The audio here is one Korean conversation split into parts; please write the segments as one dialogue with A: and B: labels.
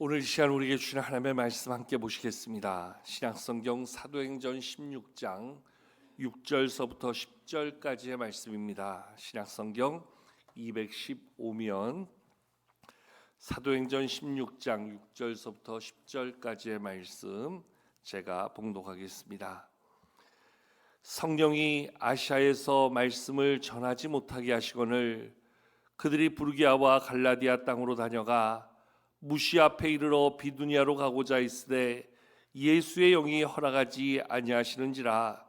A: 오늘 이 시간 우리에게 주신 하나님의 말씀 함께 보시겠습니다. 신약성경 사도행전 16장 6절서부터 10절까지의 말씀입니다. 신약성경 215면 사도행전 16장 6절서부터 10절까지의 말씀 제가 봉독하겠습니다. 성령이 아시아에서 말씀을 전하지 못하게 하시거늘 그들이 부르기아와 갈라디아 땅으로 다녀가 무시 앞에 이르러 비두니아로 가고자 있으되 예수의 영이 허락하지 아니하시는지라.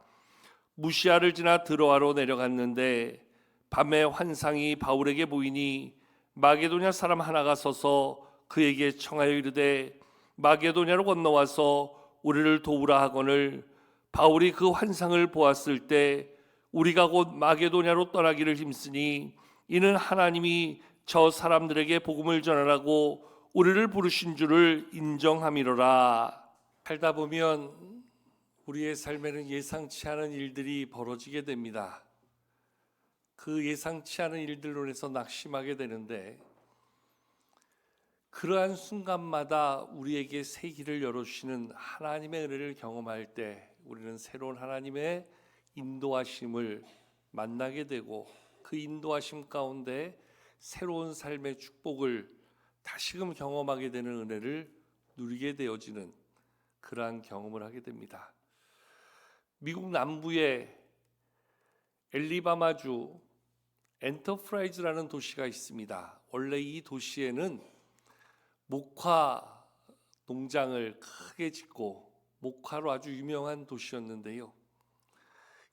A: 무시아를 지나 드로아로 내려갔는데 밤에 환상이 바울에게 보이니 마게도냐 사람 하나가 서서 그에게 청하여 이르되 마게도냐로 건너와서 우리를 도우라 하거늘 바울이 그 환상을 보았을 때 우리가 곧 마게도냐로 떠나기를 힘쓰니 이는 하나님이 저 사람들에게 복음을 전하라고 우리를 부르신 줄을 인정함이로라. 살다 보면 우리의 삶에는 예상치 않은 일들이 벌어지게 됩니다. 그 예상치 않은 일들로 인해서 낙심하게 되는데 그러한 순간마다 우리에게 새 길을 열어주시는 하나님의 은혜를 경험할 때 우리는 새로운 하나님의 인도하심을 만나게 되고 그 인도하심 가운데 새로운 삶의 축복을 다시금 경험하게 되는 은혜를 누리게 되어지는 그러한 경험을 하게 됩니다. 미국 남부의 엘리바마주 엔터프라이즈라는 도시가 있습니다. 원래 이 도시에는 목화 농장을 크게 짓고 목화로 아주 유명한 도시였는데요.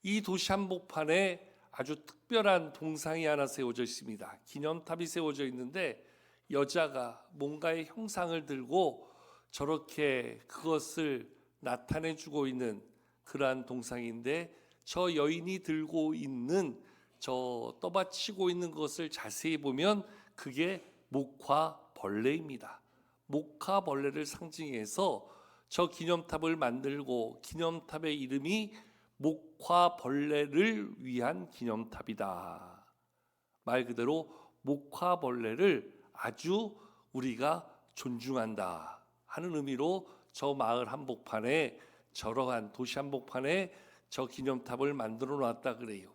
A: 이 도시 한복판에 아주 특별한 동상이 하나 세워져 있습니다. 기념탑이 세워져 있는데 여자가 뭔가의 형상을 들고 저렇게 그것을 나타내주고 있는 그러한 동상인데 저 여인이 들고 있는 저 떠받치고 있는 것을 자세히 보면 그게 목화벌레입니다. 목화벌레를 상징해서 저 기념탑을 만들고 기념탑의 이름이 목화벌레를 위한 기념탑이다. 말 그대로 목화벌레를 아주 우리가 존중한다 하는 의미로 저 마을 한복판에 저러한 도시 한복판에 저 기념탑을 만들어 놨다 그래요.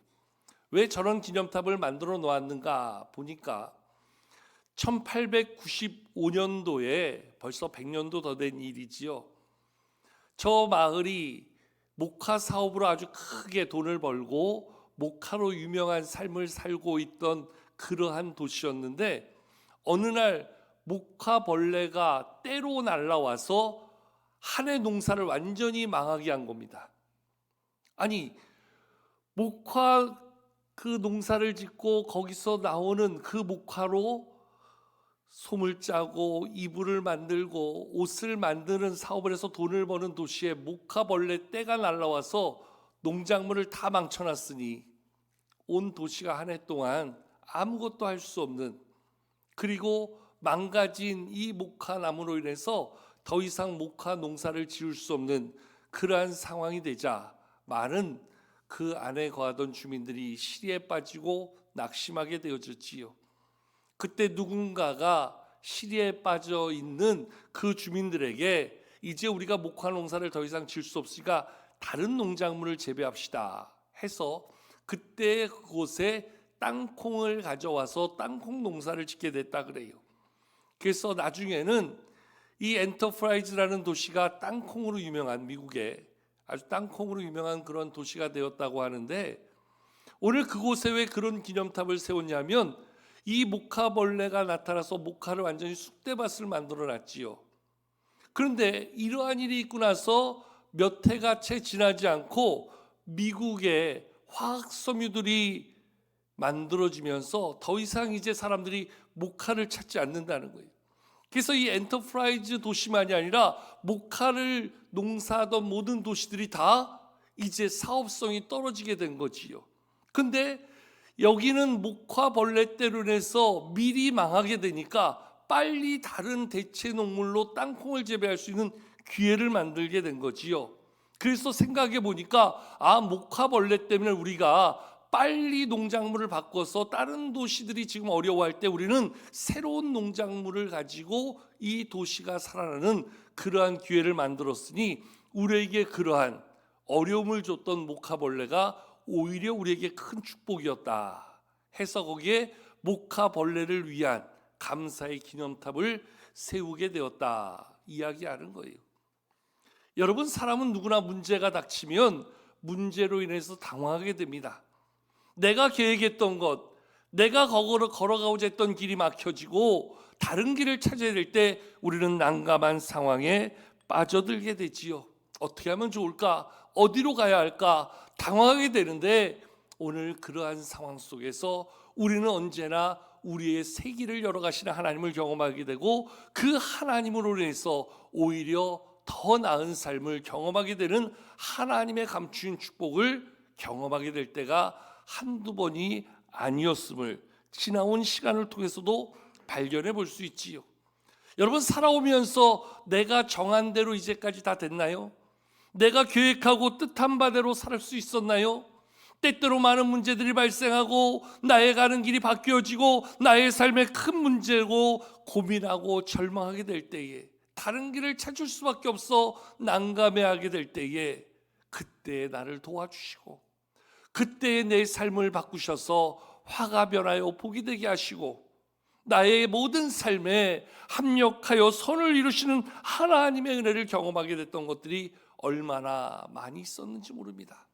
A: 왜 저런 기념탑을 만들어 놓았는가 보니까 1895년도에 벌써 100년도 더 된 일이지요. 저 마을이 목화 사업으로 아주 크게 돈을 벌고 목화로 유명한 삶을 살고 있던 그러한 도시였는데 어느 날 목화벌레가 때로 날라와서 한 해 농사를 완전히 망하게 한 겁니다. 아니 목화 그 농사를 짓고 거기서 나오는 그 목화로 솜을 짜고 이불을 만들고 옷을 만드는 사업을 해서 돈을 버는 도시에 목화벌레 떼가 날라와서 농작물을 다 망쳐놨으니 온 도시가 한 해 동안 아무것도 할 수 없는, 그리고 망가진 이 목화나무로 인해서 더 이상 목화 농사를 지을 수 없는 그러한 상황이 되자 많은 그 안에 거하던 주민들이 시리에 빠지고 낙심하게 되어졌지요. 그때 누군가가 시리에 빠져 있는 그 주민들에게 이제 우리가 목화 농사를 더 이상 지을 수 없으니까 다른 농작물을 재배합시다 해서 그때 그곳에 땅콩을 가져와서 땅콩 농사를 짓게 됐다 그래요. 그래서 나중에는 이 엔터프라이즈라는 도시가 땅콩으로 유명한, 미국의 아주 땅콩으로 유명한 그런 도시가 되었다고 하는데, 오늘 그곳에 왜 그런 기념탑을 세웠냐면 이 목화벌레가 나타나서 목화를 완전히 쑥대밭을 만들어 놨지요. 그런데 이러한 일이 있고 나서 몇 해가 채 지나지 않고 미국의 화학섬유들이 만들어지면서 더 이상 이제 사람들이 목화를 찾지 않는다는 거예요. 그래서 이 엔터프라이즈 도시만이 아니라 목화를 농사하던 모든 도시들이 다 이제 사업성이 떨어지게 된 거지요. 근데 여기는 목화벌레떼로 인해서 미리 망하게 되니까 빨리 다른 대체 농물로 땅콩을 재배할 수 있는 기회를 만들게 된 거지요. 그래서 생각해 보니까 목화벌레 때문에 우리가 빨리 농작물을 바꿔서 다른 도시들이 지금 어려워할 때 우리는 새로운 농작물을 가지고 이 도시가 살아나는 그러한 기회를 만들었으니 우리에게 그러한 어려움을 줬던 목화벌레가 오히려 우리에게 큰 축복이었다 해서 거기에 목화벌레를 위한 감사의 기념탑을 세우게 되었다 이야기하는 거예요. 여러분, 사람은 누구나 문제가 닥치면 문제로 인해서 당황하게 됩니다. 내가 계획했던 것, 내가 걸어가고자 했던 길이 막혀지고 다른 길을 찾아야 될 때 우리는 난감한 상황에 빠져들게 되지요. 어떻게 하면 좋을까? 어디로 가야 할까? 당황하게 되는데 오늘 그러한 상황 속에서 우리는 언제나 우리의 새 길을 열어가시는 하나님을 경험하게 되고 그 하나님으로 인해서 오히려 더 나은 삶을 경험하게 되는 하나님의 감추인 축복을 경험하게 될 때가 한두 번이 아니었음을 지나온 시간을 통해서도 발견해 볼 수 있지요. 여러분, 살아오면서 내가 정한 대로 이제까지 다 됐나요? 내가 계획하고 뜻한 바대로 살 수 있었나요? 때때로 많은 문제들이 발생하고 나의 가는 길이 바뀌어지고 나의 삶에 큰 문제고 고민하고 절망하게 될 때에 다른 길을 찾을 수밖에 없어 난감해하게 될 때에 그때 나를 도와주시고 그때 내 삶을 바꾸셔서 화가 변하여 복이 되게 하시고 나의 모든 삶에 합력하여 선을 이루시는 하나님의 은혜를 경험하게 됐던 것들이 얼마나 많이 있었는지 모릅니다.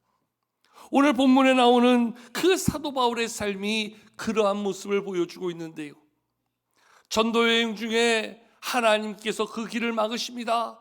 A: 오늘 본문에 나오는 그 사도 바울의 삶이 그러한 모습을 보여주고 있는데요. 전도 여행 중에 하나님께서 그 길을 막으십니다.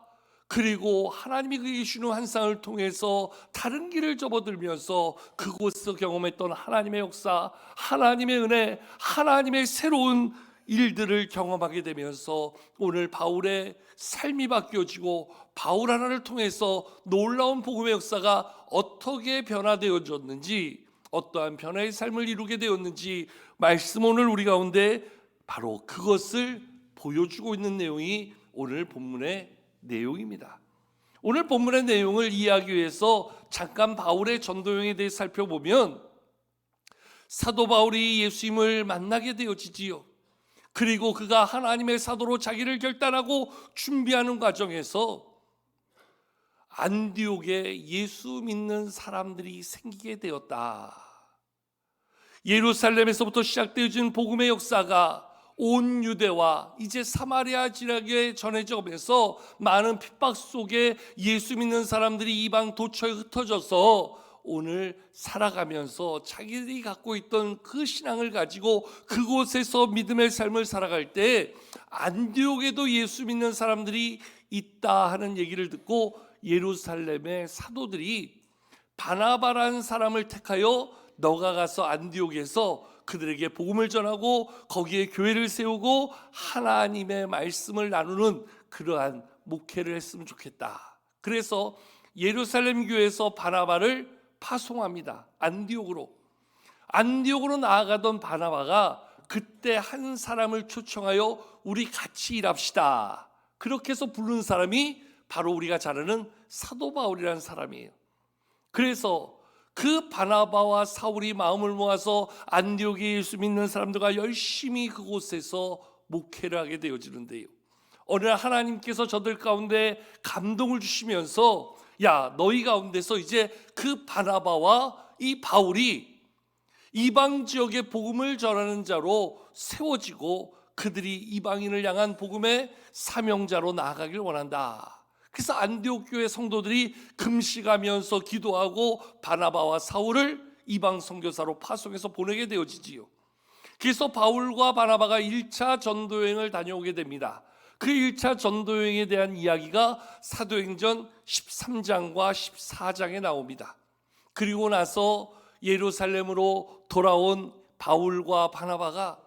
A: 그리고 하나님이 그에게 주는 환상을 통해서 다른 길을 접어들면서 그곳에서 경험했던 하나님의 역사, 하나님의 은혜, 하나님의 새로운 일들을 경험하게 되면서 오늘 바울의 삶이 바뀌어지고 바울 하나를 통해서 놀라운 복음의 역사가 어떻게 변화되어졌는지, 어떠한 변화의 삶을 이루게 되었는지 말씀 오늘 우리 가운데 바로 그것을 보여주고 있는 내용이 오늘 본문의 내용입니다. 오늘 본문의 내용을 이해하기 위해서 잠깐 바울의 전도여행에 대해 살펴보면 사도 바울이 예수님을 만나게 되어지지요. 그리고 그가 하나님의 사도로 자기를 결단하고 준비하는 과정에서 안디옥에 예수 믿는 사람들이 생기게 되었다. 예루살렘에서부터 시작되어진 복음의 역사가 온 유대와 이제 사마리아 지역에 전해져면서 많은 핍박 속에 예수 믿는 사람들이 이방 도처에 흩어져서 오늘 살아가면서 자기들이 갖고 있던 그 신앙을 가지고 그곳에서 믿음의 삶을 살아갈 때 안디옥에도 예수 믿는 사람들이 있다 하는 얘기를 듣고 예루살렘의 사도들이 바나바라는 사람을 택하여 너가 가서 안디옥에서 그들에게 복음을 전하고 거기에 교회를 세우고 하나님의 말씀을 나누는 그러한 목회를 했으면 좋겠다. 그래서 예루살렘 교회에서 바나바를 파송합니다. 안디옥으로 나아가던 바나바가 그때 한 사람을 초청하여 우리 같이 일합시다. 그렇게 해서 부른 사람이 바로 우리가 잘 아는 사도 바울이라는 사람이에요. 그래서 그 바나바와 사울이 마음을 모아서 안디옥에 예수 믿는 사람들과 열심히 그곳에서 목회를 하게 되어지는데요. 어느 날 하나님께서 저들 가운데 감동을 주시면서 야, 너희 가운데서 이제 그 바나바와 이 바울이 이방 지역의 복음을 전하는 자로 세워지고 그들이 이방인을 향한 복음의 사명자로 나아가길 원한다. 그래서 안디옥 교회 성도들이 금식하면서 기도하고 바나바와 사울을 이방 선교사로 파송해서 보내게 되어지지요. 그래서 바울과 바나바가 1차 전도여행을 다녀오게 됩니다. 그 1차 전도여행에 대한 이야기가 사도행전 13장과 14장에 나옵니다. 그리고 나서 예루살렘으로 돌아온 바울과 바나바가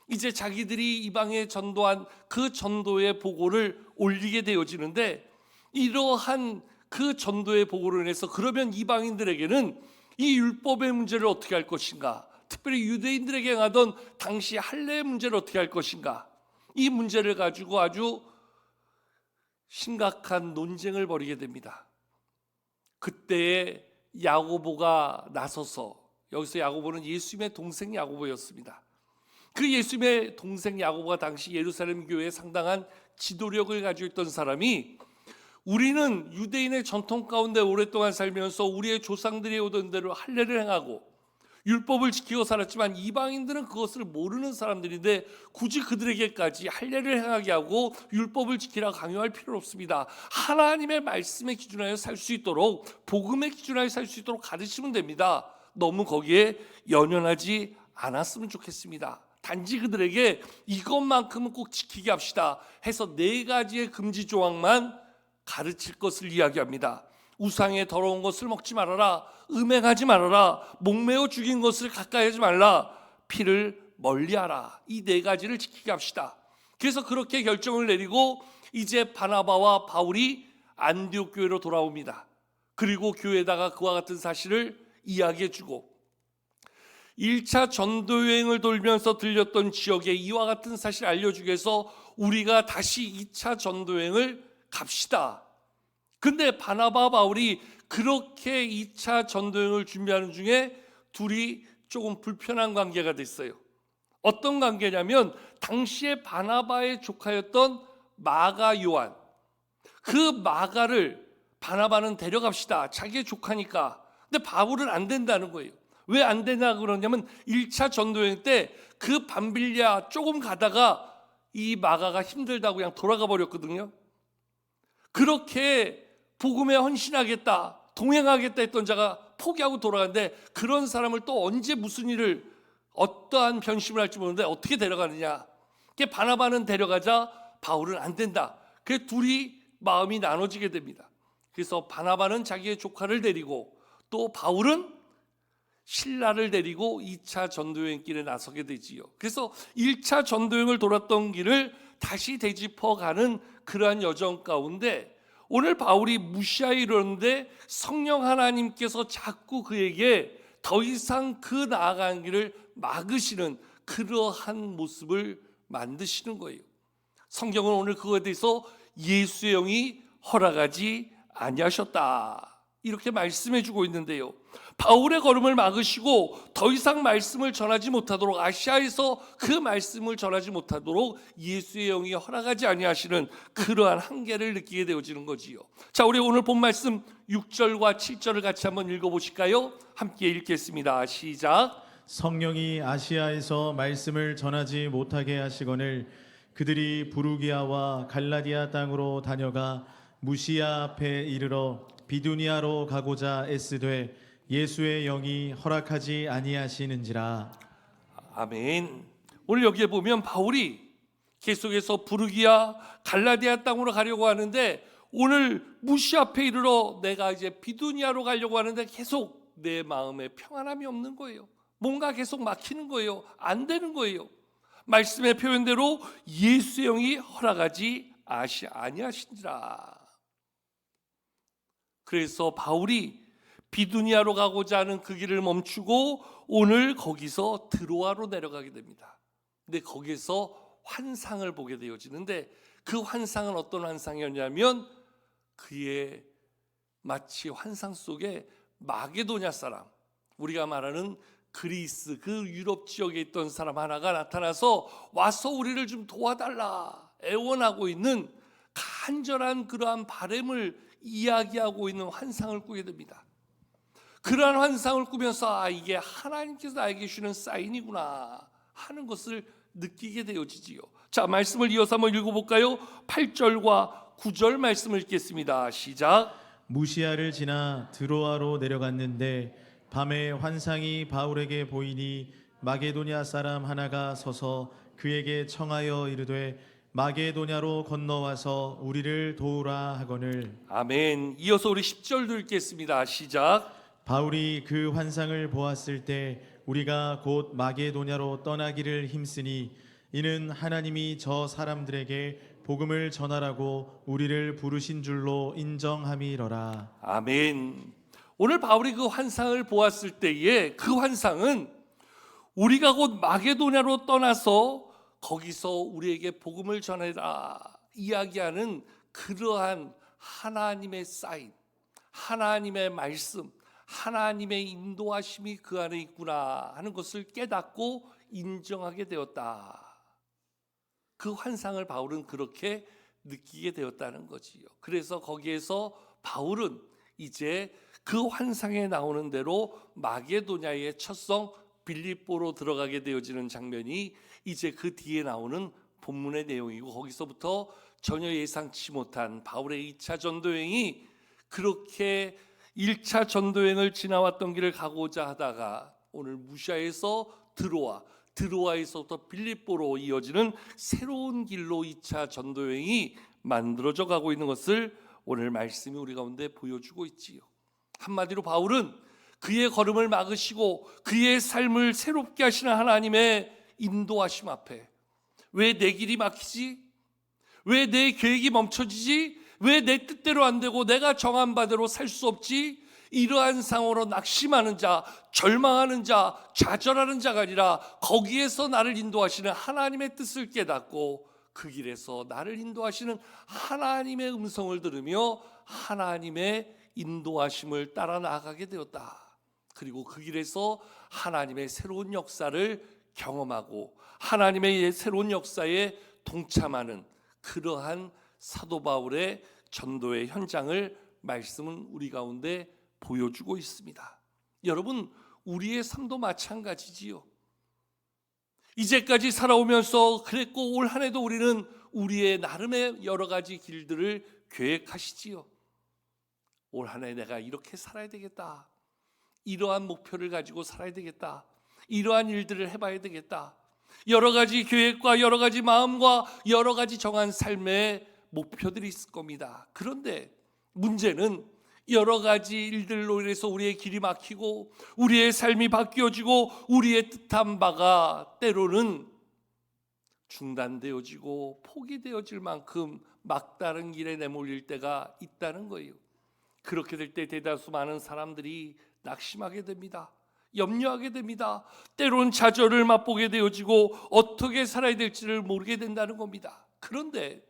A: 이제 자기들이 이방에 전도한 그 전도의 보고를 올리게 되어지는데 이러한 그 전도의 보고로 인해서 그러면 이방인들에게는 이 율법의 문제를 어떻게 할 것인가, 특별히 유대인들에게 행하던 당시 할례의 문제를 어떻게 할 것인가, 이 문제를 가지고 아주 심각한 논쟁을 벌이게 됩니다. 그때에 야고보가 나서서 여기서 야고보는 예수님의 동생 야고보였습니다. 그 예수님의 동생 야고보가 당시 예루살렘 교회에 상당한 지도력을 가지고 있던 사람이, 우리는 유대인의 전통 가운데 오랫동안 살면서 우리의 조상들이 오던 대로 할례를 행하고 율법을 지키고 살았지만 이방인들은 그것을 모르는 사람들인데 굳이 그들에게까지 할례를 행하게 하고 율법을 지키라 강요할 필요는 없습니다. 하나님의 말씀에 기준하여 살 수 있도록, 복음에 기준하여 살 수 있도록 가르치면 됩니다. 너무 거기에 연연하지 않았으면 좋겠습니다. 단지 그들에게 이것만큼은 꼭 지키게 합시다 해서 4가지의 금지 조항만 가르칠 것을 이야기합니다. 우상의 더러운 것을 먹지 말아라, 음행하지 말아라, 목매어 죽인 것을 가까이 하지 말라, 피를 멀리하라. 이 4가지를 지키게 합시다. 그래서 그렇게 결정을 내리고 이제 바나바와 바울이 안디옥 교회로 돌아옵니다. 그리고 교회에다가 그와 같은 사실을 이야기해주고 1차 전도여행을 돌면서 들렸던 지역에 이와 같은 사실을 알려주기 위해서 우리가 다시 2차 전도여행을 갑시다. 근데 바나바 바울이 그렇게 2차 전도여행을 준비하는 중에 둘이 조금 불편한 관계가 됐어요. 어떤 관계냐면 당시에 바나바의 조카였던 마가 요한, 그 마가를 바나바는 데려갑시다, 자기의 조카니까. 근데 바울은 안 된다는 거예요. 왜 안 되냐 그러냐면 1차 전도여행 때 그 밤빌리아 조금 가다가 이 마가가 힘들다고 그냥 돌아가 버렸거든요. 그렇게 복음에 헌신하겠다, 동행하겠다 했던 자가 포기하고 돌아가는데, 그런 사람을 또 언제 무슨 일을 어떠한 변심을 할지 모르는데 어떻게 데려가느냐. 바나바는 데려가자 바울은 안 된다. 그래서 둘이 마음이 나눠지게 됩니다. 그래서 바나바는 자기의 조카를 데리고 또 바울은 신라를 데리고 2차 전도여행 길에 나서게 되지요. 그래서 1차 전도여행을 돌았던 길을 다시 되짚어가는 그러한 여정 가운데 오늘 바울이 무시하여 이러는데 성령 하나님께서 자꾸 그에게 더 이상 그 나아가는 길을 막으시는 그러한 모습을 만드시는 거예요. 성경은 오늘 그거에 대해서 예수의 영이 허락하지 아니하셨다 이렇게 말씀해 주고 있는데요. 바울의 걸음을 막으시고 더 이상 말씀을 전하지 못하도록, 아시아에서 그 말씀을 전하지 못하도록 예수의 영이 허락하지 아니하시는 그러한 한계를 느끼게 되어지는 거지요. 자, 우리 오늘 본 말씀 6절과 7절을 같이 한번 읽어보실까요? 함께 읽겠습니다. 시작.
B: 성령이 아시아에서 말씀을 전하지 못하게 하시거늘 그들이 부르기아와 갈라디아 땅으로 다녀가 무시아 앞에 이르러 비두니아로 가고자 애쓰되 예수의 영이 허락하지 아니하시는지라.
A: 아멘. 오늘 여기에 보면 바울이 계속해서 부르기아 갈라디아 땅으로 가려고 하는데, 오늘 무시 앞에 이르러 내가 이제 비두니아로 가려고 하는데 계속 내 마음에 평안함이 없는 거예요. 뭔가 계속 막히는 거예요. 안 되는 거예요. 말씀의 표현대로 예수의 영이 허락하지 아니하신지라. 그래서 바울이 비두니아로 가고자 하는 그 길을 멈추고 오늘 거기서 드로아로 내려가게 됩니다. 근데 거기서 환상을 보게 되어지는데, 그 환상은 어떤 환상이었냐면 그의 마치 환상 속에 마게도냐 사람, 우리가 말하는 그리스 그 유럽 지역에 있던 사람 하나가 나타나서 와서 우리를 좀 도와달라 애원하고 있는 간절한 그러한 바람을 이야기하고 있는 환상을 꾸게 됩니다. 그러한 환상을 꾸면서 이게 하나님께서 나에게 주시는 사인이구나 하는 것을 느끼게 되어지지요. 자, 말씀을 이어서 한번 읽어볼까요? 8절과 9절 말씀을 읽겠습니다. 시작.
B: 무시아를 지나 드로아로 내려갔는데 밤에 환상이 바울에게 보이니 마게도냐 사람 하나가 서서 그에게 청하여 이르되 마게도냐로 건너와서 우리를 도우라 하거늘.
A: 아멘. 이어서 우리 10절도 읽겠습니다. 시작.
B: 바울이 그 환상을 보았을 때 우리가 곧 마게도냐로 떠나기를 힘쓰니 이는 하나님이 저 사람들에게 복음을 전하라고 우리를 부르신 줄로 인정함이러라.
A: 아멘. 오늘 바울이 그 환상을 보았을 때에 그 환상은 우리가 곧 마게도냐로 떠나서 거기서 우리에게 복음을 전해라 이야기하는 그러한 하나님의 사인, 하나님의 말씀, 하나님의 인도하심이 그 안에 있구나 하는 것을 깨닫고 인정하게 되었다. 그 환상을 바울은 그렇게 느끼게 되었다는 거지요. 그래서 거기에서 바울은 이제 그 환상에 나오는 대로 마게도냐의 첫성 빌립보로 들어가게 되어지는 장면이 이제 그 뒤에 나오는 본문의 내용이고, 거기서부터 전혀 예상치 못한 바울의 2차 전도여행이 그렇게 1차 전도여행을 지나왔던 길을 가고자 하다가 오늘 무시아에서 드로아에서부터 빌립보로 이어지는 새로운 길로 2차 전도여행이 만들어져 가고 있는 것을 오늘 말씀이 우리 가운데 보여주고 있지요. 한마디로 바울은 그의 걸음을 막으시고 그의 삶을 새롭게 하시는 하나님의 인도하심 앞에, 왜 내 길이 막히지? 왜 내 계획이 멈춰지지? 왜 내 뜻대로 안 되고 내가 정한 바대로 살 수 없지? 이러한 상황으로 낙심하는 자, 절망하는 자, 좌절하는 자가 아니라 거기에서 나를 인도하시는 하나님의 뜻을 깨닫고 그 길에서 나를 인도하시는 하나님의 음성을 들으며 하나님의 인도하심을 따라 나아가게 되었다. 그리고 그 길에서 하나님의 새로운 역사를 경험하고 하나님의 새로운 역사에 동참하는 그러한 사도 바울의 전도의 현장을 말씀은 우리 가운데 보여주고 있습니다. 여러분, 우리의 삶도 마찬가지지요. 이제까지 살아오면서 그랬고 올 한 해도 우리는 우리의 나름의 여러 가지 길들을 계획하시지요. 올 한 해 내가 이렇게 살아야 되겠다, 이러한 목표를 가지고 살아야 되겠다, 이러한 일들을 해봐야 되겠다, 여러 가지 계획과 여러 가지 마음과 여러 가지 정한 삶의 목표들이 있을 겁니다. 그런데 문제는 여러 가지 일들로 인해서 우리의 길이 막히고 우리의 삶이 바뀌어지고 우리의 뜻한 바가 때로는 중단되어지고 포기되어질 만큼 막다른 길에 내몰릴 때가 있다는 거예요. 그렇게 될 때 대다수 많은 사람들이 낙심하게 됩니다. 염려하게 됩니다. 때론 좌절을 맛보게 되어지고 어떻게 살아야 될지를 모르게 된다는 겁니다. 그런데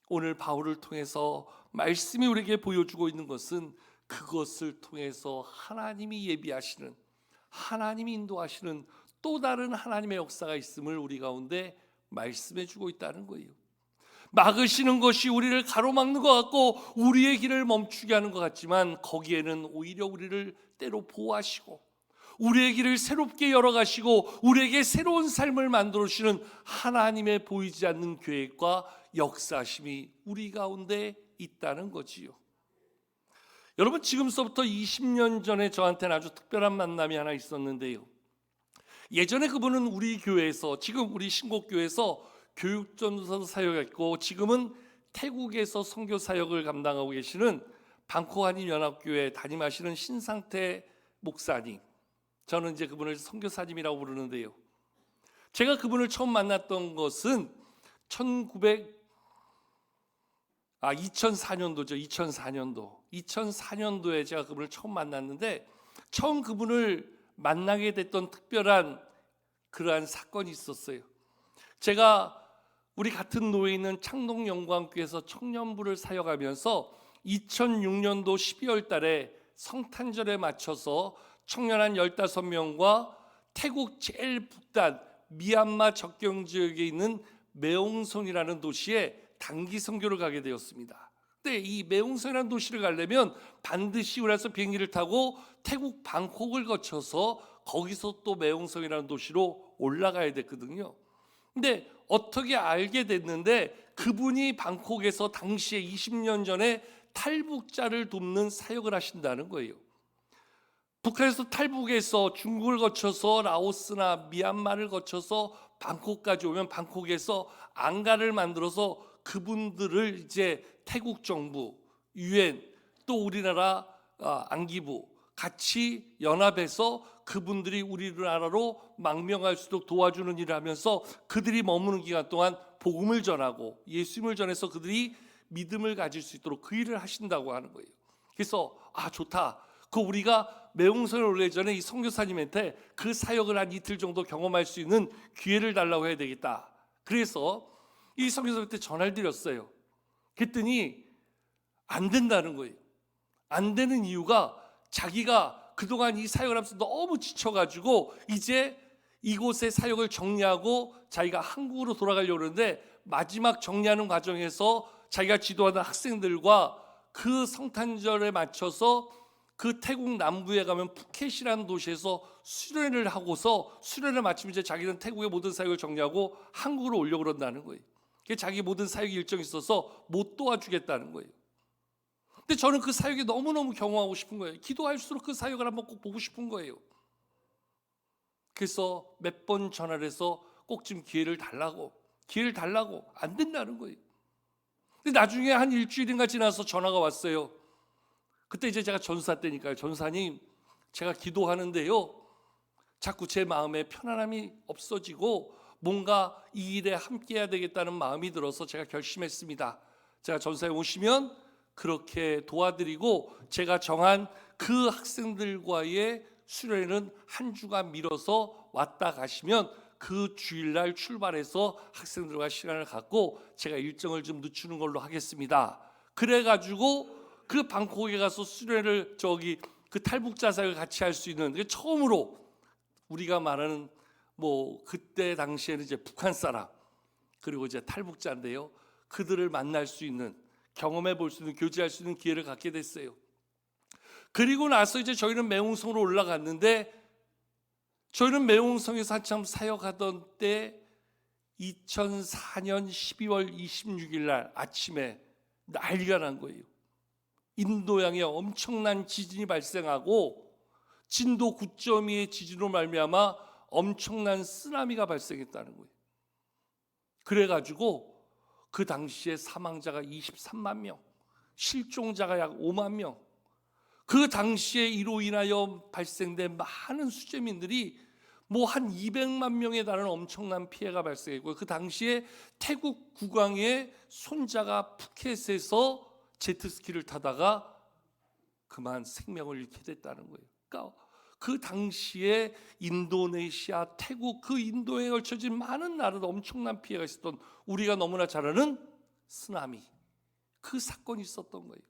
A: 오늘 바울을 통해서 말씀이 우리에게 보여주고 있는 것은 그것을 통해서 하나님이 예비하시는, 하나님이 인도하시는 또 다른 하나님의 역사가 있음을 우리 가운데 말씀해 주고 있다는 거예요. 막으시는 것이 우리를 가로막는 것 같고 우리의 길을 멈추게 하는 것 같지만 거기에는 오히려 우리를 때로 보호하시고 우리의 길을 새롭게 열어가시고 우리에게 새로운 삶을 만들어 주시는 하나님의 보이지 않는 계획과 역사심이 우리 가운데 있다는 거지요. 여러분, 지금서부터 20년 전에 저한테는 아주 특별한 만남이 하나 있었는데요. 예전에 그분은 우리 교회에서, 지금 우리 신곡교회에서 교육전도사 사역했고 지금은 태국에서 선교 사역을 감당하고 계시는 방콕 한인연합교회 담임하시는 신상태 목사님, 저는 이제 그분을 선교사님이라고 부르는데요. 제가 그분을 처음 만났던 것은 2004년도죠. 2004년도에 제가 그분을 처음 만났는데 처음 그분을 만나게 됐던 특별한 그러한 사건이 있었어요. 제가 우리 같은 노예에 있는 창동영광교회에서 청년부를 사역하면서 2006년도 12월 달에 성탄절에 맞춰서 청년 한 15명과 태국 제일 북단 미얀마 접경 지역에 있는 메옹손이라는 도시에 단기 선교를 가게 되었습니다. 근데 이 메옹손이라는 도시를 가려면 반드시 우리나라에서 비행기를 타고 태국 방콕을 거쳐서 거기서 또 메옹손이라는 도시로 올라가야 됐거든요. 근데 어떻게 알게 됐는데 그분이 방콕에서 당시에 20년 전에 탈북자를 돕는 사역을 하신다는 거예요. 북한에서 탈북해서 중국을 거쳐서 라오스나 미얀마를 거쳐서 방콕까지 오면 방콕에서 앙가를 만들어서 그분들을 이제 태국 정부, 유엔, 또 우리나라 안기부 같이 연합해서 그분들이 우리나라로 망명할 수 있도록 도와주는 일을 하면서 그들이 머무는 기간 동안 복음을 전하고 예수님을 전해서 그들이 믿음을 가질 수 있도록 그 일을 하신다고 하는 거예요. 그래서 좋다. 그 우리가 매웅선을 올리기 전에 이 선교사님한테 그 사역을 한 이틀 정도 경험할 수 있는 기회를 달라고 해야 되겠다. 그래서 이 선교사님한테 전화를 드렸어요. 그랬더니 안 된다는 거예요. 안 되는 이유가 자기가 그동안 이 사역을 하면서 너무 지쳐가지고 이제 이곳의 사역을 정리하고 자기가 한국으로 돌아가려고 그러는데, 마지막 정리하는 과정에서 자기가 지도하는 학생들과 그 성탄절에 맞춰서 그 태국 남부에 가면 푸켓이라는 도시에서 수련을 하고서, 수련을 마치면 이제 자기는 태국의 모든 사역을 정리하고 한국으로 오려고 그런다는 거예요. 자기 모든 사역 일정이 있어서 못 도와주겠다는 거예요. 근데 저는 그 사역이 너무너무 경험하고 싶은 거예요. 기도할수록 그 사역을 한번 꼭 보고 싶은 거예요. 그래서 몇 번 전화를 해서 꼭 좀 기회를 달라고 안 된다는 거예요. 근데 나중에 한 일주일인가 지나서 전화가 왔어요. 그때 이제 제가 전사 때니까요. 전사님, 제가 기도하는데요, 자꾸 제 마음에 편안함이 없어지고 뭔가 이 일에 함께해야 되겠다는 마음이 들어서 제가 결심했습니다. 제가 전사에 오시면 그렇게 도와드리고, 제가 정한 그 학생들과의 수련회는 한 주간 미뤄서 왔다 가시면 그 주일날 출발해서 학생들과 시간을 갖고 제가 일정을 좀 늦추는 걸로 하겠습니다. 그래가지고 그 방콕에 가서 수련회를 그 탈북자 사역을 같이 할 수 있는, 처음으로 우리가 말하는 그때 당시에는 이제 북한 사람 그리고 이제 탈북자인데요, 그들을 만날 수 있는, 경험해 볼 수 있는, 교제할 수 있는 기회를 갖게 됐어요. 그리고 나서 이제 저희는 매웅성으로 올라갔는데, 저희는 매웅성에서 한참 사역하던 때 2004년 12월 26일 날 아침에 난리가 난 거예요. 인도양에 엄청난 지진이 발생하고 진도 9.2의 지진으로 말미암아 엄청난 쓰나미가 발생했다는 거예요. 그래가지고 그 당시에 사망자가 23만 명, 실종자가 약 5만 명, 그 당시에 이로 인하여 발생된 많은 수재민들이 한 200만 명에 달하는 엄청난 피해가 발생했고요. 그 당시에 태국 국왕의 손자가 푸켓에서 제트스키를 타다가 그만 생명을 잃게 됐다는 거예요. 그러니까 그 당시에 인도네시아, 태국, 그 인도에 걸쳐진 많은 나라도 엄청난 피해가 있었던, 우리가 너무나 잘 아는 쓰나미, 그 사건이 있었던 거예요.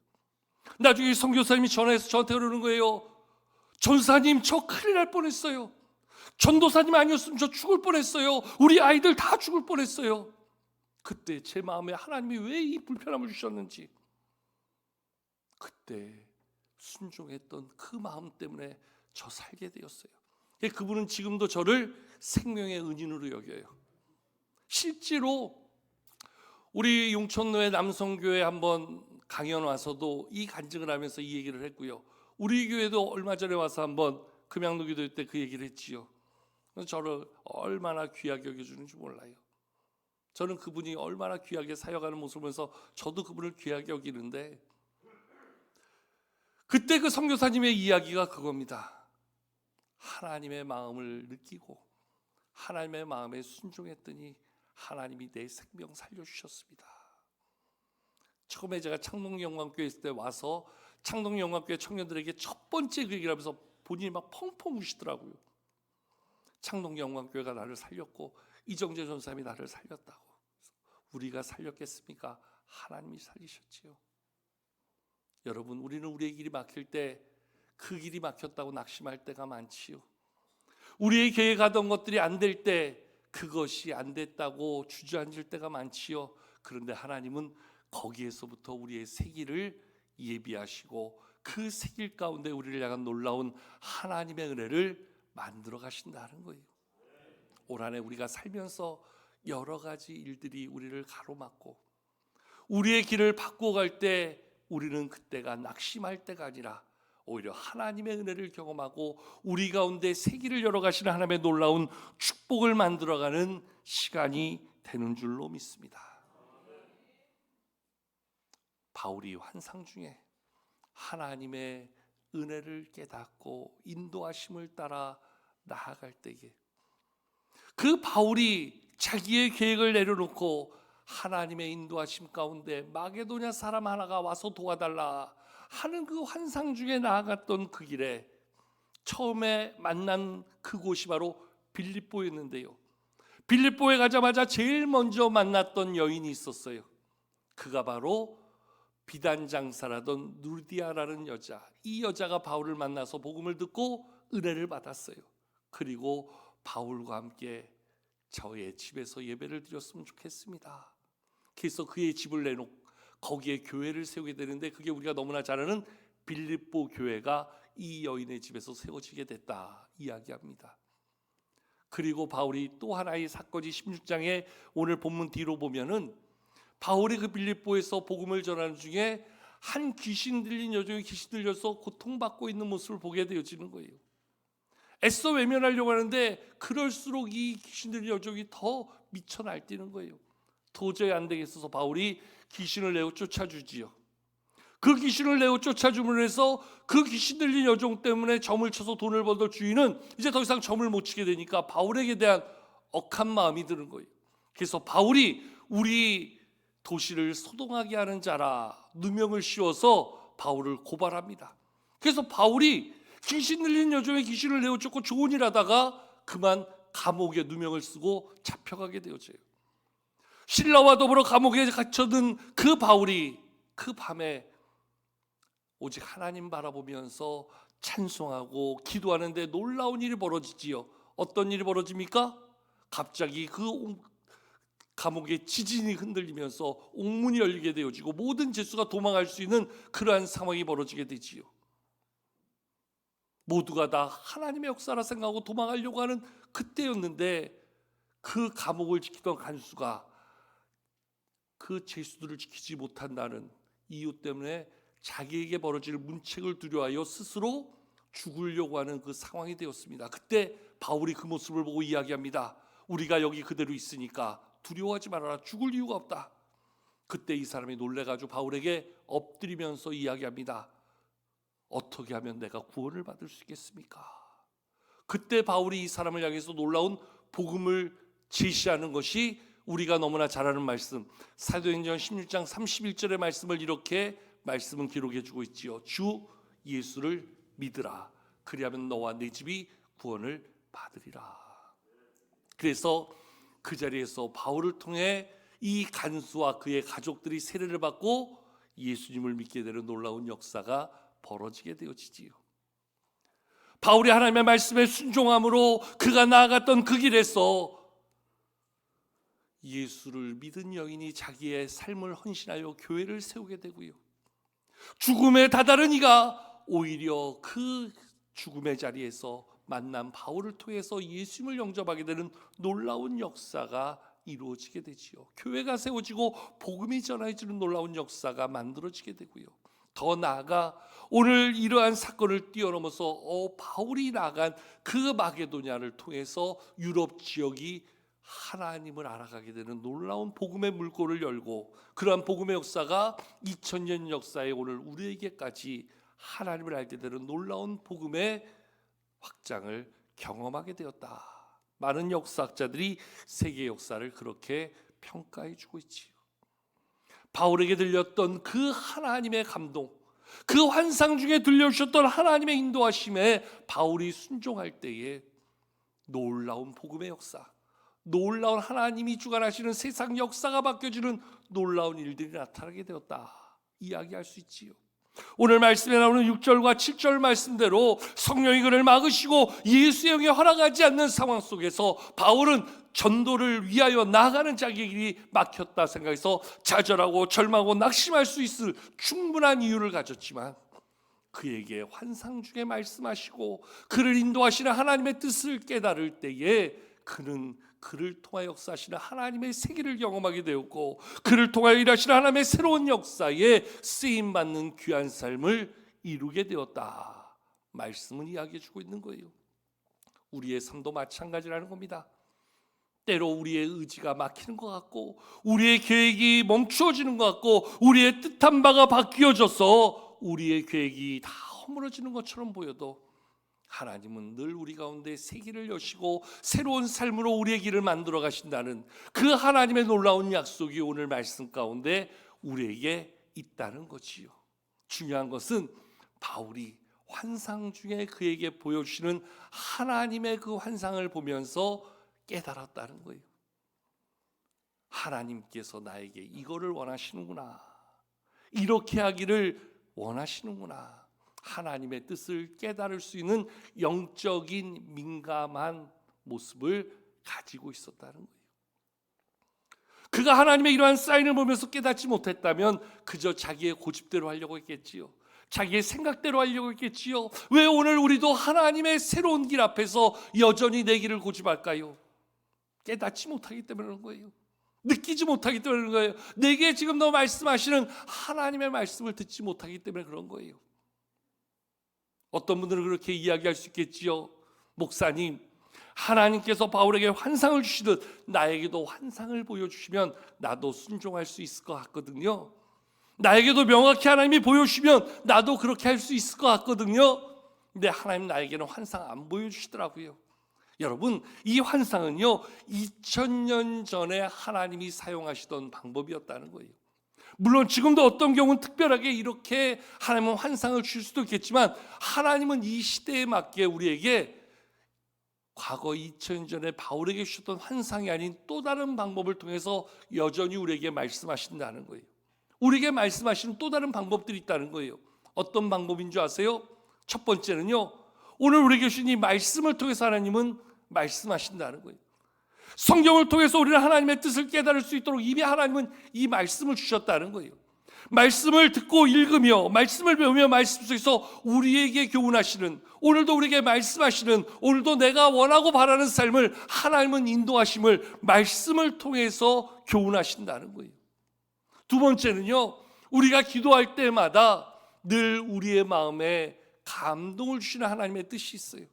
A: 나중에 선교사님이 전화해서 저한테 그러는 거예요. 전사님, 저 큰일 날 뻔했어요. 전도사님 아니었으면 저 죽을 뻔했어요. 우리 아이들 다 죽을 뻔했어요. 그때 제 마음에 하나님이 왜 이 불편함을 주셨는지, 그때 순종했던 그 마음 때문에 저 살게 되었어요. 그분은 지금도 저를 생명의 은인으로 여겨요. 실제로 우리 용천로의 남성교회 한번 강연 와서도 이 간증을 하면서 이 얘기를 했고요. 우리 교회도 얼마 전에 와서 한번 금양로 기도회 때 그 얘기를 했지요. 저를 얼마나 귀하게 여겨주는지 몰라요. 저는 그분이 얼마나 귀하게 사역하는 모습을 보면서 저도 그분을 귀하게 여기는데, 그때 그 선교사님의 이야기가 그겁니다. 하나님의 마음을 느끼고 하나님의 마음에 순종했더니 하나님이 내 생명 살려주셨습니다. 처음에 제가 창동영광교회 있을 때 와서 창동영광교회 청년들에게 첫 번째 그 얘기를 하면서 본인이 막 펑펑 우시더라고요. 창동영광교회가 나를 살렸고 이정재 전사님이 나를 살렸다고. 우리가 살렸겠습니까? 하나님이 살리셨지요. 여러분, 우리는 우리의 길이 막힐 때 그 길이 막혔다고 낙심할 때가 많지요. 우리의 계획하던 것들이 안 될 때 그것이 안 됐다고 주저앉을 때가 많지요. 그런데 하나님은 거기에서부터 우리의 새 길을 예비하시고 그 새 길 가운데 우리를 향한 놀라운 하나님의 은혜를 만들어 가신다는 거예요. 올 한해 우리가 살면서 여러 가지 일들이 우리를 가로막고 우리의 길을 바꿔갈 때 우리는 그때가 낙심할 때가 아니라 오히려 하나님의 은혜를 경험하고 우리 가운데 새 길을 열어가시는 하나님의 놀라운 축복을 만들어가는 시간이 되는 줄로 믿습니다. 바울이 환상 중에 하나님의 은혜를 깨닫고 인도하심을 따라 나아갈 때에 그 바울이 자기의 계획을 내려놓고 하나님의 인도하심 가운데 마게도냐 사람 하나가 와서 도와달라 하는 그 환상 중에 나아갔던 그 길에 처음에 만난 그곳이 바로 빌립보였는데요. 빌립보에 가자마자 제일 먼저 만났던 여인이 있었어요. 그가 바로 비단 장사라던 누디아라는 여자, 이 여자가 바울을 만나서 복음을 듣고 은혜를 받았어요. 그리고 바울과 함께 저의 집에서 예배를 드렸으면 좋겠습니다. 그래서 그의 집을 내놓고 거기에 교회를 세우게 되는데, 그게 우리가 너무나 잘 아는 빌립보 교회가 이 여인의 집에서 세워지게 됐다 이야기합니다. 그리고 바울이 또 하나의 사건이 16장에 오늘 본문 뒤로 보면은, 바울이 그 빌립보에서 복음을 전하는 중에 한 귀신 들린 여종이 귀신 들려서 고통받고 있는 모습을 보게 되어지는 거예요. 애써 외면하려고 하는데 그럴수록 이 귀신 들린 여종이 더 미쳐 날뛰는 거예요. 도저히 안 되겠어서 바울이 귀신을 내어 쫓아주지요. 그 귀신을 내어 쫓아줌으로 해서 그 귀신 들린 여종 때문에 점을 쳐서 돈을 벌던 주인은 이제 더 이상 점을 못 치게 되니까 바울에게 대한 억한 마음이 드는 거예요. 그래서 바울이 우리 도시를 소동하게 하는 자라 누명을 씌워서 바울을 고발합니다. 그래서 바울이 귀신 들린 여종의 귀신을 내어 쫓고 좋은 일 하다가 그만 감옥에 누명을 쓰고 잡혀가게 되어져요. 신라와 더불어 감옥에 갇혀든 그 바울이 그 밤에 오직 하나님 바라보면서 찬송하고 기도하는데 놀라운 일이 벌어지지요. 어떤 일이 벌어집니까? 갑자기 그 감옥의 지진이 흔들리면서 옥문이 열리게 되어지고 모든 죄수가 도망갈 수 있는 그러한 상황이 벌어지게 되지요. 모두가 다 하나님의 역사라 생각하고 도망가려고 하는 그때였는데, 그 감옥을 지키던 간수가 그 죄수들을 지키지 못한다는 이유 때문에 자기에게 벌어질 문책을 두려워하여 스스로 죽으려고 하는 그 상황이 되었습니다. 그때 바울이 그 모습을 보고 이야기합니다. 우리가 여기 그대로 있으니까 두려워하지 말아라. 죽을 이유가 없다. 그때 이 사람이 놀래가지고 바울에게 엎드리면서 이야기합니다. 어떻게 하면 내가 구원을 받을 수 있겠습니까? 그때 바울이 이 사람을 향해서 놀라운 복음을 제시하는 것이 우리가 너무나 잘 아는 말씀, 사도행전 16장 31절의 말씀을 이렇게 말씀은 기록해 주고 있지요. 주 예수를 믿으라. 그리하면 너와 네 집이 구원을 받으리라. 그래서 그 자리에서 바울을 통해 이 간수와 그의 가족들이 세례를 받고 예수님을 믿게 되는 놀라운 역사가 벌어지게 되어지지요. 바울이 하나님의 말씀에 순종함으로 그가 나아갔던 그 길에서 예수를 믿은 여인이 자기의 삶을 헌신하여 교회를 세우게 되고요. 죽음에 다다른 이가 오히려 그 죽음의 자리에서 만난 바울을 통해서 예수님을 영접하게 되는 놀라운 역사가 이루어지게 되지요. 교회가 세워지고 복음이 전해지는 놀라운 역사가 만들어지게 되고요. 더 나아가 오늘 이러한 사건을 뛰어넘어서 바울이 나간 그 마게도냐를 통해서 유럽 지역이 하나님을 알아가게 되는 놀라운 복음의 물꼬를 열고, 그러한 복음의 역사가 2000년 역사에 오늘 우리에게까지 하나님을 알게 되는 놀라운 복음의 확장을 경험하게 되었다. 많은 역사학자들이 세계 역사를 그렇게 평가해 주고 있지요. 바울에게 들렸던 그 하나님의 감동, 그 환상 중에 들려주셨던 하나님의 인도하심에 바울이 순종할 때에 놀라운 복음의 역사, 놀라운 하나님이 주관하시는 세상 역사가 바뀌어지는 놀라운 일들이 나타나게 되었다 이야기할 수 있지요. 오늘 말씀에 나오는 6절과 7절 말씀대로 성령이 그를 막으시고 예수의 영이 허락하지 않는 상황 속에서 바울은 전도를 위하여 나아가는 자기의 길이 막혔다 생각해서 좌절하고 절망하고 낙심할 수 있을 충분한 이유를 가졌지만, 그에게 환상 중에 말씀하시고 그를 인도하시는 하나님의 뜻을 깨달을 때에 그는 그를 통하여 역사하시는 하나님의 세계를 경험하게 되었고, 그를 통하여 일하시는 하나님의 새로운 역사에 쓰임받는 귀한 삶을 이루게 되었다. 말씀은 이야기해 주고 있는 거예요. 우리의 삶도 마찬가지라는 겁니다. 때로 우리의 의지가 막히는 것 같고, 우리의 계획이 멈추어지는 것 같고, 우리의 뜻한 바가 바뀌어져서 우리의 계획이 다 허물어지는 것처럼 보여도 하나님은 늘 우리 가운데 새 길을 여시고 새로운 삶으로 우리의 길을 만들어 가신다는 그 하나님의 놀라운 약속이 오늘 말씀 가운데 우리에게 있다는 거지요. 중요한 것은 바울이 환상 중에 그에게 보여주시는 하나님의 그 환상을 보면서 깨달았다는 거예요. 하나님께서 나에게 이거를 원하시는구나. 이렇게 하기를 원하시는구나. 하나님의 뜻을 깨달을 수 있는 영적인 민감한 모습을 가지고 있었다는 거예요. 그가 하나님의 이러한 사인을 보면서 깨닫지 못했다면 그저 자기의 고집대로 하려고 했겠지요. 자기의 생각대로 하려고 했겠지요. 왜 오늘 우리도 하나님의 새로운 길 앞에서 여전히 내 길을 고집할까요? 깨닫지 못하기 때문에 그런 거예요. 느끼지 못하기 때문에 그런 거예요. 내게 지금 너 말씀하시는 하나님의 말씀을 듣지 못하기 때문에 그런 거예요. 어떤 분들은 그렇게 이야기할 수 있겠지요. 목사님, 하나님께서 바울에게 환상을 주시듯 나에게도 환상을 보여주시면 나도 순종할 수 있을 것 같거든요. 나에게도 명확히 하나님이 보여주시면 나도 그렇게 할 수 있을 것 같거든요. 근데 하나님 나에게는 환상 안 보여주시더라고요. 여러분, 이 환상은요 2000년 전에 하나님이 사용하시던 방법이었다는 거예요. 물론 지금도 어떤 경우는 특별하게 이렇게 하나님은 환상을 줄 수도 있겠지만, 하나님은 이 시대에 맞게 우리에게 과거 2000년 전에 바울에게 주셨던 환상이 아닌 또 다른 방법을 통해서 여전히 우리에게 말씀하신다는 거예요. 우리에게 말씀하시는 또 다른 방법들이 있다는 거예요. 어떤 방법인 줄 아세요? 첫 번째는요, 오늘 우리에게 주신 이 말씀을 통해서 하나님은 말씀하신다는 거예요. 성경을 통해서 우리는 하나님의 뜻을 깨달을 수 있도록 이미 하나님은 이 말씀을 주셨다는 거예요. 말씀을 듣고 읽으며 말씀을 배우며 말씀 속에서 우리에게 교훈하시는, 오늘도 우리에게 말씀하시는, 오늘도 내가 원하고 바라는 삶을 하나님은 인도하심을 말씀을 통해서 교훈하신다는 거예요. 두 번째는요, 우리가 기도할 때마다 늘 우리의 마음에 감동을 주시는 하나님의 뜻이 있어요.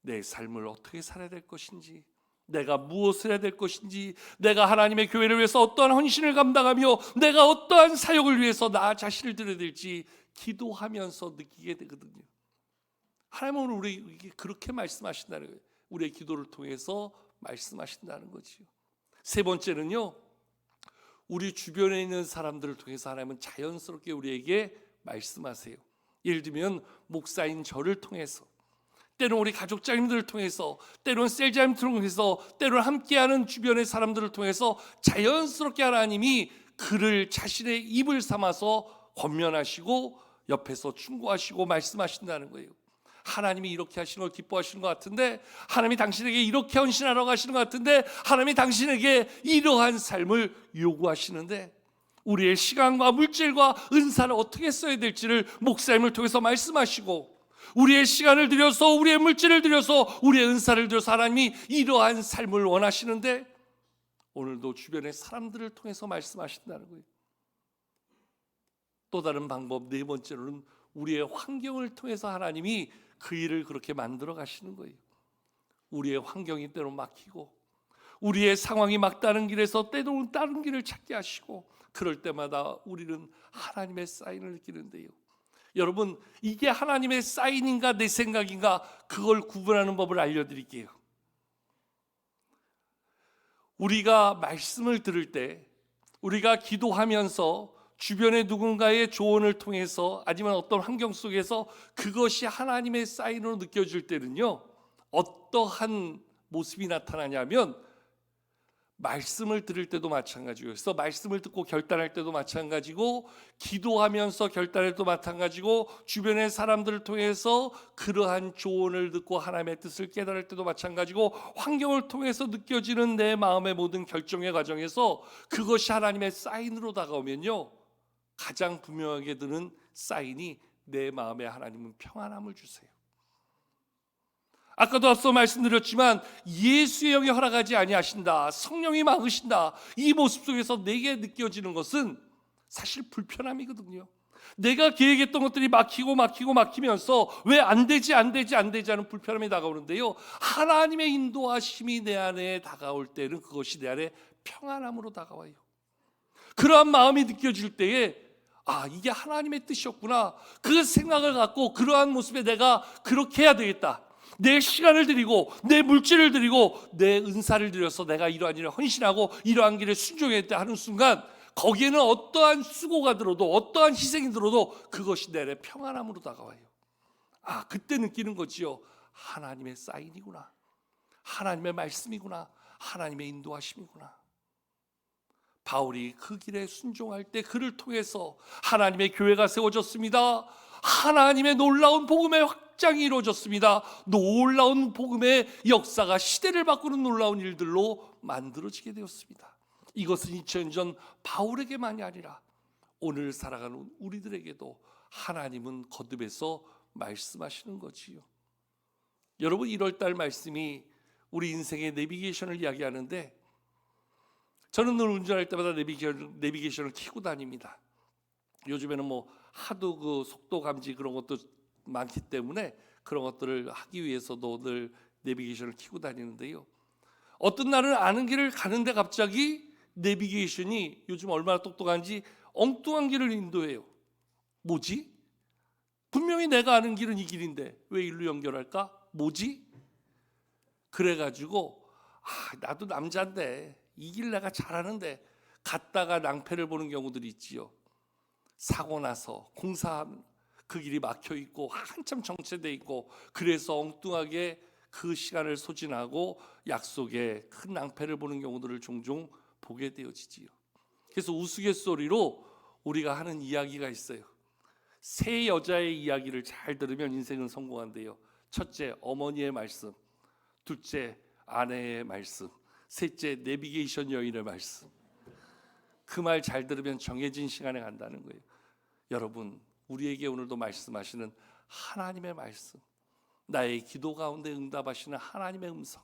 A: 내 삶을 어떻게 살아야 될 것인지, 내가 무엇을 해야 될 것인지, 내가 하나님의 교회를 위해서 어떠한 헌신을 감당하며 내가 어떠한 사역을 위해서 나 자신을 드려야 될지 기도하면서 느끼게 되거든요. 하나님은 우리에게 그렇게 말씀하신다는 거예요. 우리의 기도를 통해서 말씀하신다는 거지요. 세 번째는요, 우리 주변에 있는 사람들을 통해서 하나님은 자연스럽게 우리에게 말씀하세요. 예를 들면 목사인 저를 통해서, 때로는 우리 가족장님들을 통해서, 때로는 셀자님들을 통해서, 때로는 함께하는 주변의 사람들을 통해서 자연스럽게 하나님이 그를 자신의 입을 삼아서 권면하시고 옆에서 충고하시고 말씀하신다는 거예요. 하나님이 이렇게 하시는 걸 기뻐하시는 것 같은데, 하나님이 당신에게 이렇게 헌신하라고 하시는 것 같은데, 하나님이 당신에게 이러한 삶을 요구하시는데, 우리의 시간과 물질과 은사를 어떻게 써야 될지를 목사님을 통해서 말씀하시고, 우리의 시간을 들여서, 우리의 물질을 들여서, 우리의 은사를 들여서 하나님이 이러한 삶을 원하시는데, 오늘도 주변의 사람들을 통해서 말씀하신다는 거예요. 또 다른 방법, 네 번째로는 우리의 환경을 통해서 하나님이 그 일을 그렇게 만들어 가시는 거예요. 우리의 환경이 때로 막히고, 우리의 상황이 막다른 길에서 때로는 다른 길을 찾게 하시고, 그럴 때마다 우리는 하나님의 사인을 느끼는데요. 여러분, 이게 하나님의 사인인가 내 생각인가, 그걸 구분하는 법을 알려드릴게요. 우리가 말씀을 들을 때, 우리가 기도하면서 주변의 누군가의 조언을 통해서, 아니면 어떤 환경 속에서 그것이 하나님의 사인으로 느껴질 때는요, 어떠한 모습이 나타나냐면, 말씀을 들을 때도 마찬가지고, 그래서 말씀을 듣고 결단할 때도 마찬가지고, 기도하면서 결단할 때도 마찬가지고, 주변의 사람들을 통해서 그러한 조언을 듣고 하나님의 뜻을 깨달을 때도 마찬가지고, 환경을 통해서 느껴지는 내 마음의 모든 결정의 과정에서 그것이 하나님의 사인으로 다가오면요, 가장 분명하게 드는 사인이 내 마음에 하나님은 평안함을 주세요. 아까도 앞서 말씀드렸지만 예수의 영이 허락하지 아니하신다, 성령이 막으신다, 이 모습 속에서 내게 느껴지는 것은 사실 불편함이거든요. 내가 계획했던 것들이 막히면서 왜 안 되지 하는 불편함이 다가오는데요, 하나님의 인도하심이 내 안에 다가올 때는 그것이 내 안에 평안함으로 다가와요. 그러한 마음이 느껴질 때에, 아, 이게 하나님의 뜻이었구나, 그 생각을 갖고 그러한 모습에 내가 그렇게 해야 되겠다, 내 시간을 드리고 내 물질을 드리고 내 은사를 들여서 내가 이러한 일을 헌신하고 이러한 길에 순종했다 하는 순간, 거기에는 어떠한 수고가 들어도 어떠한 희생이 들어도 그것이 내 평안함으로 다가와요. 아, 그때 느끼는 거지요. 하나님의 사인이구나, 하나님의 말씀이구나, 하나님의 인도하심이구나. 바울이 그 길에 순종할 때 그를 통해서 하나님의 교회가 세워졌습니다. 하나님의 놀라운 복음의 확장이 이루어졌습니다. 놀라운 복음의 역사가 시대를 바꾸는 놀라운 일들로 만들어지게 되었습니다. 이것은 2000년 전 바울에게만이 아니라 오늘 살아가는 우리들에게도 하나님은 거듭해서 말씀하시는 거지요. 여러분, 1월달 말씀이 우리 인생의 내비게이션을 이야기하는데, 저는 늘 운전할 때마다 내비게이션을 켜고 다닙니다. 요즘에는 뭐 하도 그 속도 감지 그런 것도 많기 때문에 그런 것들을 하기 위해서도 늘 내비게이션을 켜고 다니는데요. 어떤 날은 아는 길을 가는데 갑자기 내비게이션이 요즘 얼마나 똑똑한지 엉뚱한 길을 인도해요. 뭐지? 분명히 내가 아는 길은 이 길인데 왜 일로 연결할까? 뭐지? 그래가지고 나도 남자인데 이 길 내가 잘 아는데 갔다가 낭패를 보는 경우들이 있지요. 사고 나서 공사하는 그 길이 막혀 있고 한참 정체돼 있고, 그래서 엉뚱하게 그 시간을 소진하고 약속에 큰 낭패를 보는 경우들을 종종 보게 되어지지요. 그래서 우스갯소리로 우리가 하는 이야기가 있어요. 세 여자의 이야기를 잘 들으면 인생은 성공한대요. 첫째, 어머니의 말씀. 둘째, 아내의 말씀. 셋째, 내비게이션 여인의 말씀. 그 말 잘 들으면 정해진 시간에 간다는 거예요. 여러분, 우리에게 오늘도 말씀하시는 하나님의 말씀, 나의 기도 가운데 응답하시는 하나님의 음성,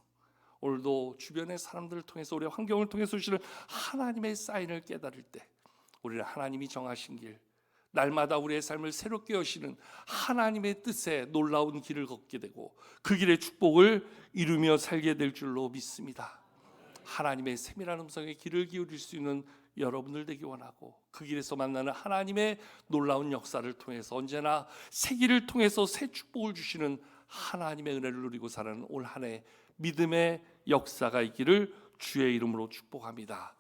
A: 오늘도 주변의 사람들을 통해서, 우리 환경을 통해서 주시는 하나님의 사인을 깨달을 때 우리는 하나님이 정하신 길, 날마다 우리의 삶을 새롭게 여시는 하나님의 뜻에 놀라운 길을 걷게 되고 그 길의 축복을 이루며 살게 될 줄로 믿습니다. 하나님의 세밀한 음성에 귀를 기울일 수 있는 여러분들 되기 원하고, 그 길에서 만나는 하나님의 놀라운 역사를 통해서 언제나 새 길을 통해서 새 축복을 주시는 하나님의 은혜를 누리고 사는 올 한 해 믿음의 역사가 있기를 주의 이름으로 축복합니다.